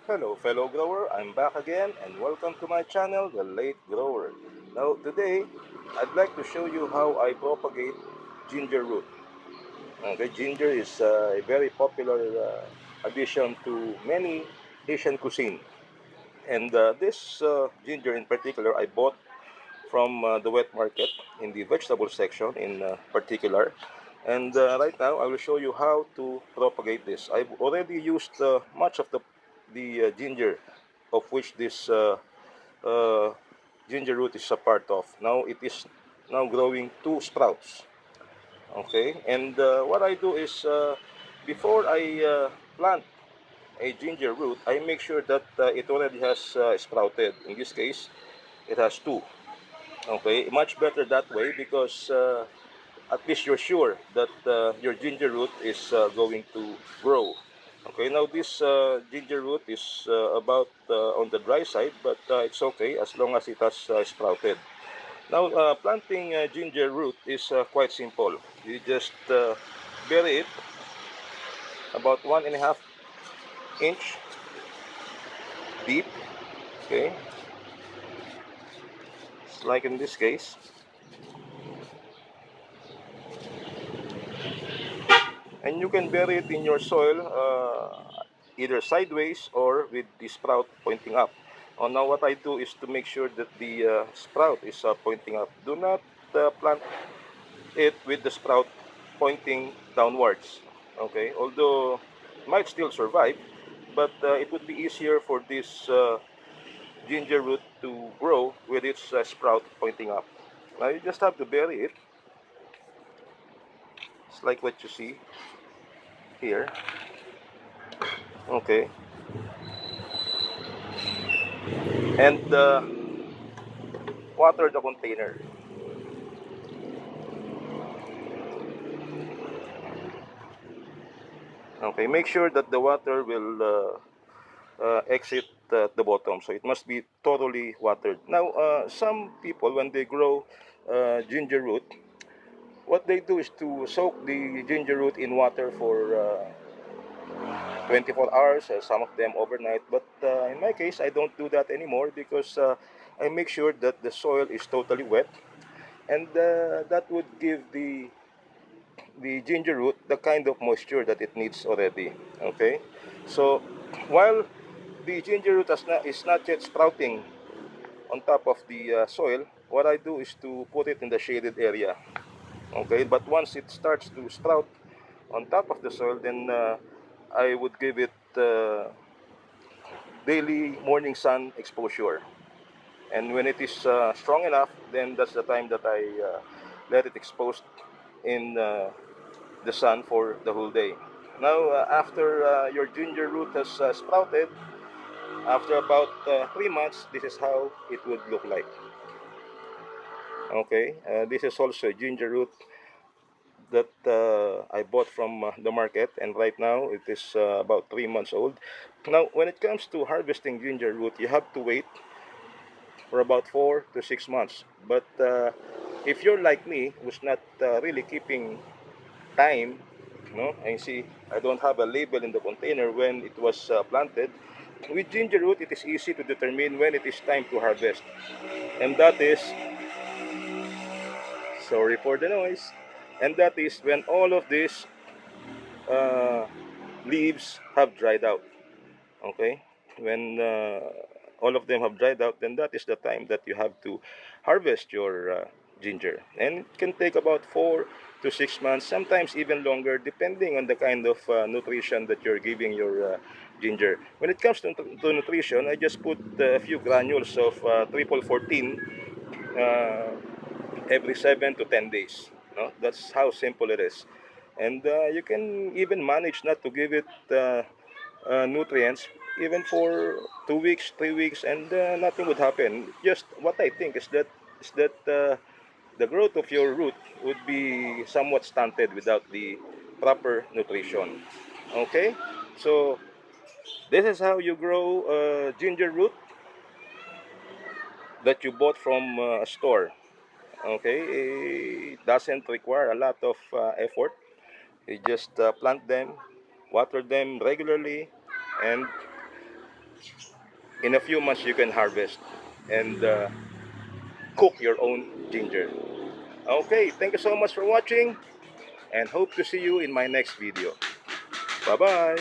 Hello fellow grower, I'm back again and welcome to my channel, The Late Grower. Now today, I'd like to show you how I propagate ginger root. Okay, ginger is a very popular addition to many Asian cuisine. And this ginger in particular, I bought from the wet market in the vegetable section in particular. And right now, I will show you how to propagate this. I've already used much of the ginger of which this uh, ginger root is a part of. Now it is now growing two sprouts. Okay, and what I do is before I plant a ginger root, I make sure that it already has sprouted. In this case, it has two. Okay, much better that way because at least you're sure that your ginger root is going to grow. Okay, now this ginger root is about on the dry side, but it's okay as long as it has sprouted. Now, planting ginger root is quite simple. You just bury it about 1.5 inch deep. Okay, it's like in this case. And you can bury it in your soil either sideways or with the sprout pointing up. Now what I do is to make sure that the sprout is pointing up. Do not plant it with the sprout pointing downwards. Okay, although it might still survive, but it would be easier for this ginger root to grow with its sprout pointing up. Now you just have to bury it. It's like what you see here. Okay, and water the container. Okay, make sure that the water will exit the bottom, so it must be thoroughly watered. Now, some people, when they grow ginger root, what they do is to soak the ginger root in water for 24 hours, some of them overnight. But in my case, I don't do that anymore because I make sure that the soil is totally wet, and that would give the ginger root the kind of moisture that it needs already. Okay, so while the ginger root is not yet sprouting on top of the soil, what I do is to put it in the shaded area. Okay, but once it starts to sprout on top of the soil, then I would give it daily morning sun exposure. And when it is strong enough, then that's the time that I let it exposed in the sun for the whole day. Now, after your ginger root has sprouted, after about 3 months, this is how it would look like. Okay, this is also ginger root that I bought from the market, and right now it is about 3 months old. Now, when it comes to harvesting ginger root, you have to wait for about 4 to 6 months. But if you're like me, who's not really keeping time, no, and see, I don't have a label in the container when it was planted. With ginger root, it is easy to determine when it is time to harvest, and that is, sorry for the noise, and that is when all of these uh, leaves have dried out. Okay, when all of them have dried out, then that is the time that you have to harvest your ginger, and it can take about 4 to 6 months, sometimes even longer, depending on the kind of nutrition that you're giving your ginger. When it comes to nutrition, I just put a few granules of triple 14 uh, every 7 to 10 days. No, that's how simple it is, and you can even manage not to give it nutrients even for 2 weeks, 3 weeks, and nothing would happen. Just what I think is that the growth of your root would be somewhat stunted without the proper nutrition. Okay, so this is how you grow ginger root that you bought from a store. Okay, it doesn't require a lot of effort. You just plant them, water them regularly, and in a few months you can harvest and cook your own ginger. Okay, thank you so much for watching and hope to see you in my next video. Bye bye.